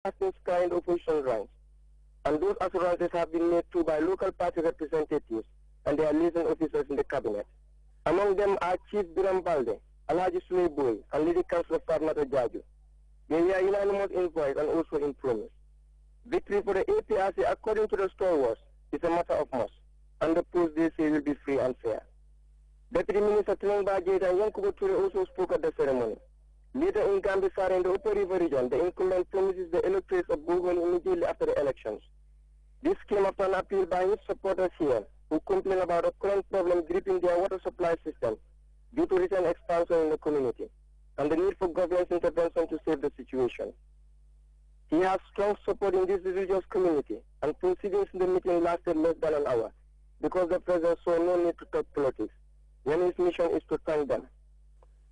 casting sky in the opposition ranks. And those assurances have been made too by local party representatives and their liaison officers in the cabinet. Among them are Chief Biram Balde, Alhaji Suley Boy, and Lady Councillor Fatmata Jaju. They were unanimous in voice and also in promise. Victory for the APRC, according to the stalwarts, is a matter of must, and the polls they say will be free and fair. Deputy Minister Tulengba Jeda and Yankubu Ture also spoke at the ceremony. Later in Gambisara in the Upper River region, the incumbent promises the electorates of Bogon immediately after the elections. This came after an appeal by his supporters here, who complain about a current problem gripping their water supply system due to recent expansion in the community, and the need for government intervention to save the situation. He has strong support in this religious community, and proceedings in the meeting lasted less than an hour, because the president saw no need to talk politics, when his mission is to thank them.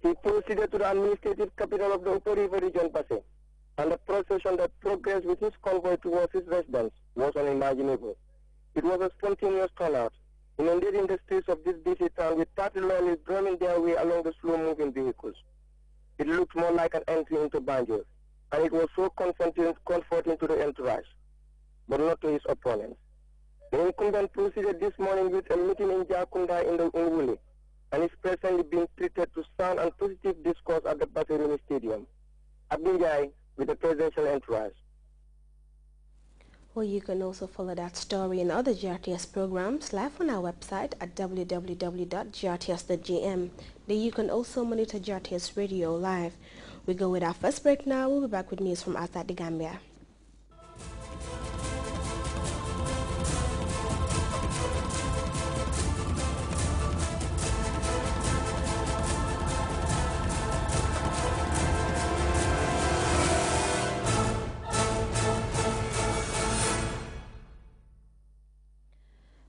He proceeded to the administrative capital of the Upper River region, Basse, and the procession that progressed with his convoy towards his residence was unimaginable. It was a spontaneous turnout, inundating the streets of this busy town with 30 lorries drumming their way along the slow-moving vehicles. It looked more like an entry into Banjul, and it was so comforting to the entourage, but not to his opponents. The incumbent proceeded this morning with a meeting in Jakunda in the Unwuli, and is presently being treated to sound and positive discourse at the Basse Stadium. Abdinjai with the presidential entourage. Well, you can also follow that story and other GRTS programs live on our website at www.grts.gm. There you can also monitor GRTS Radio live. We go with our first break now. We'll be back with news from outside the Gambia.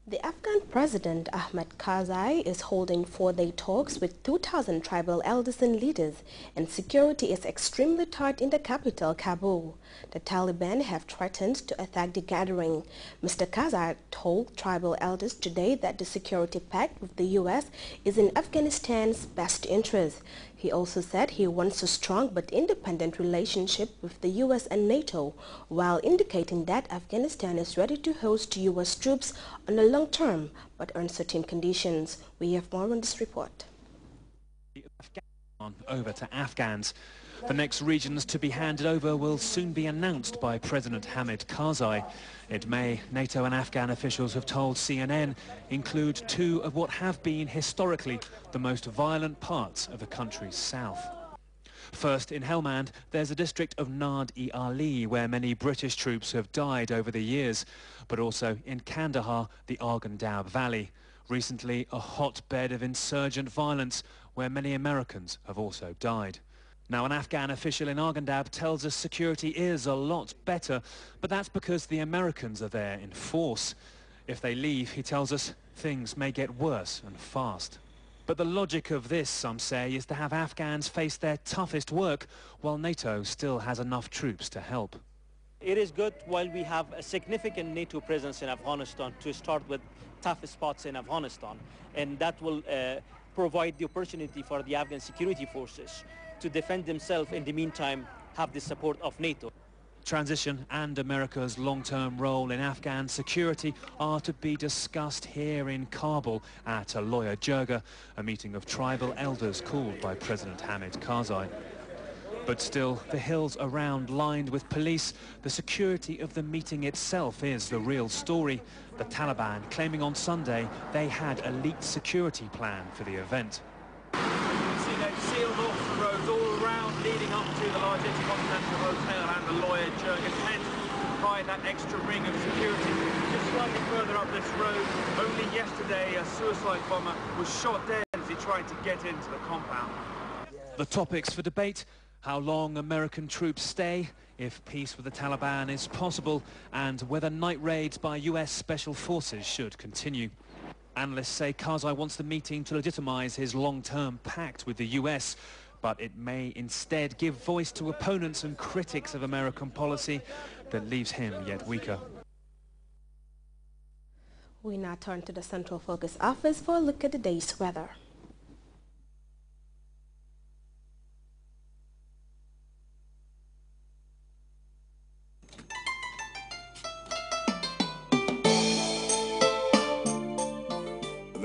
The Afghan President Ahmed Karzai is holding four-day talks with 2,000 tribal elders and leaders, and security is extremely tight in the capital, Kabul. The Taliban have threatened to attack the gathering. Mr. Karzai told tribal elders today that the security pact with the U.S. is in Afghanistan's best interest. He also said he wants a strong but independent relationship with the U.S. and NATO, while indicating that Afghanistan is ready to host U.S. troops on a long-term but uncertain conditions. We have more on this report. Over to Afghans. The next regions to be handed over will soon be announced by President Hamid Karzai. It may, NATO and Afghan officials have told CNN, include two of what have been historically the most violent parts of the country's south. First, in Helmand, there's a district of Nard-e-Ali where many British troops have died over the years, but also in Kandahar, the Arghandab Valley. Recently, a hotbed of insurgent violence where many Americans have also died. Now, an Afghan official in Arghandab tells us security is a lot better, but that's because the Americans are there in force. If they leave, he tells us, things may get worse and fast. But the logic of this, some say, is to have Afghans face their toughest work while NATO still has enough troops to help. It is good while we have a significant NATO presence in Afghanistan to start with tough spots in Afghanistan, and that will provide the opportunity for the Afghan security forces to defend themselves, in the meantime have the support of NATO. Transition and America's long-term role in Afghan security are to be discussed here in Kabul at a Loya Jirga, a meeting of tribal elders called by President Hamid Karzai. But still, the hills around lined with police, the security of the meeting itself is the real story. The Taliban claiming on Sunday they had a leaked security plan for the event. Sealed off the roads all around leading up to the large Intercontinental Hotel and the Loya Jirga tent by that extra ring of security. Just slightly further up this road, only yesterday a suicide bomber was shot dead as he tried to get into the compound. The topics for debate: how long American troops stay, if peace with the Taliban is possible, and whether night raids by US Special Forces should continue. Analysts say Karzai wants the meeting to legitimize his long-term pact with the US, but it may instead give voice to opponents and critics of American policy that leaves him yet weaker. We now turn to the Central Focus office for a look at the day's weather.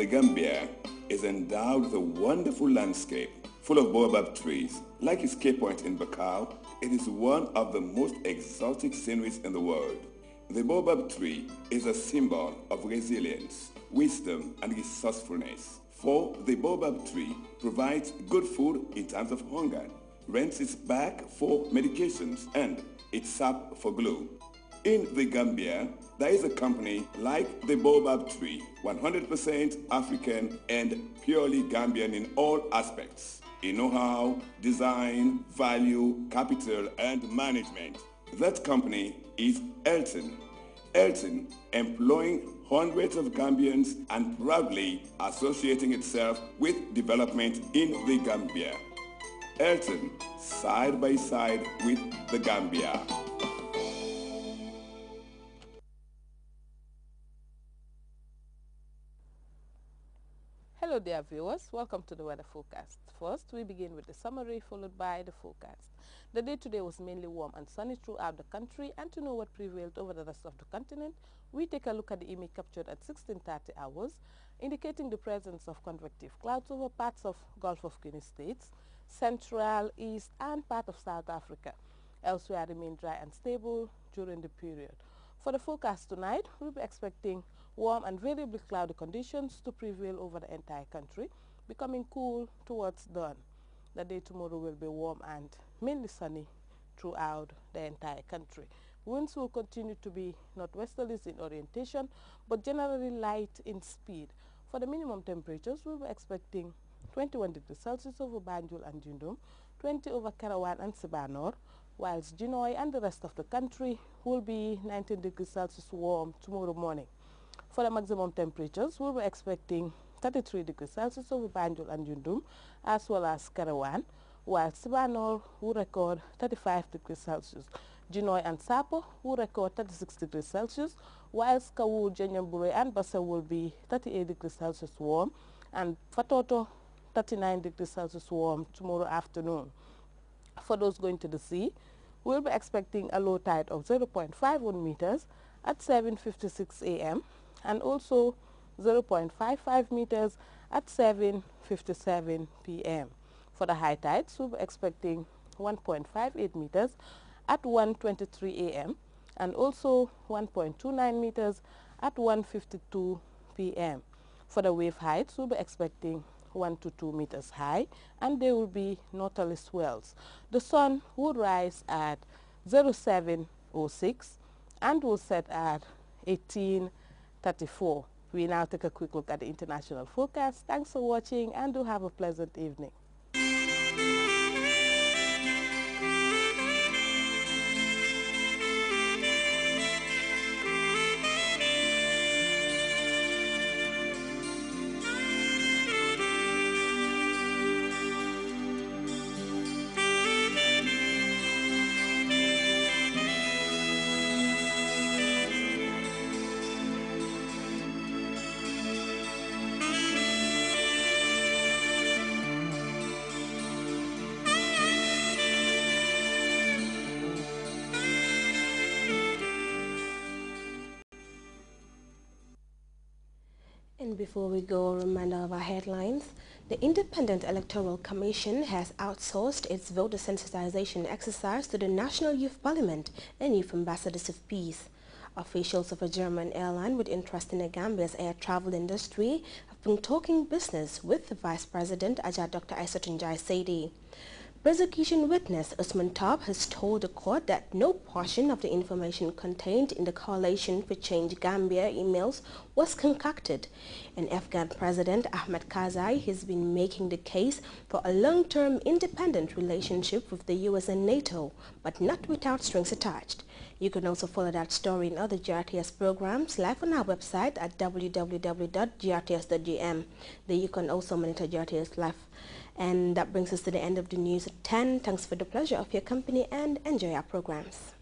The Gambia is endowed with a wonderful landscape full of baobab trees. Like its Cape Point in Bakau, it is one of the most exotic sceneries in the world. The baobab tree is a symbol of resilience, wisdom, and resourcefulness. For the baobab tree provides good food in times of hunger, rents its bark for medications, and its sap for glue. In the Gambia, there is a company like the baobab tree, 100% African and purely Gambian in all aspects. In know-how, design, value, capital, and management. That company is Elton. Elton, employing hundreds of Gambians and proudly associating itself with development in the Gambia. Elton, side by side with the Gambia. Hello dear viewers, welcome to the weather forecast. First, we begin with the summary followed by the forecast. The day today was mainly warm and sunny throughout the country, and to know what prevailed over the rest of the continent, we take a look at the image captured at 16:30 hours, indicating the presence of convective clouds over parts of Gulf of Guinea states, Central, East, and part of South Africa. Elsewhere remain dry and stable during the period. For the forecast tonight, we'll be expecting warm and variably cloudy conditions to prevail over the entire country, becoming cool towards dawn. The day tomorrow will be warm and mainly sunny throughout the entire country. Winds will continue to be northwesterlies in orientation, but generally light in speed. For the minimum temperatures, we'll be expecting 21 degrees Celsius over Banjul and Jundum, 20 over Karawan and Sibanor, whilst Jinoy and the rest of the country will be 19 degrees Celsius warm tomorrow morning. For the maximum temperatures, we'll be expecting 33 degrees Celsius over Banjul and Jundum, as well as Karawan, while Sibanor will record 35 degrees Celsius. Jinoy and Sapo will record 36 degrees Celsius, whilst Kawu, Jenyambure, and Bassa will be 38 degrees Celsius warm, and Fatoto 39 degrees Celsius warm tomorrow afternoon. For those going to the sea, we'll be expecting a low tide of 0.51 meters at 7:56 a.m. and also 0.55 meters at 7:57 p.m. For the high tides, we'll be expecting 1.58 meters at 1:23 a.m. and also 1.29 meters at 1:52 p.m. For the wave heights, we'll be expecting 1 to 2 meters high, and there will be northerly swells. The sun will rise at 07:06 and will set at 18:34. We now take a quick look at the international forecast. Thanks for watching, and do have a pleasant evening. And before we go, a reminder of our headlines. The Independent Electoral Commission has outsourced its voter sensitization exercise to the National Youth Parliament and Youth Ambassadors of Peace. Officials of a German airline with interest in the Gambia's air travel industry have been talking business with the Vice President, Dr. Isatunjai Saidi. Prosecution witness Usman Top has told the court that no portion of the information contained in the Coalition for Change Gambia emails was concocted. And Afghan President Ahmed Karzai has been making the case for a long-term independent relationship with the US and NATO, but not without strings attached. You can also follow that story in other GRTS programs live on our website at www.grts.gm. There you can also monitor GRTS live. And that brings us to the end of the news at 10. Thanks for the pleasure of your company and enjoy our programs.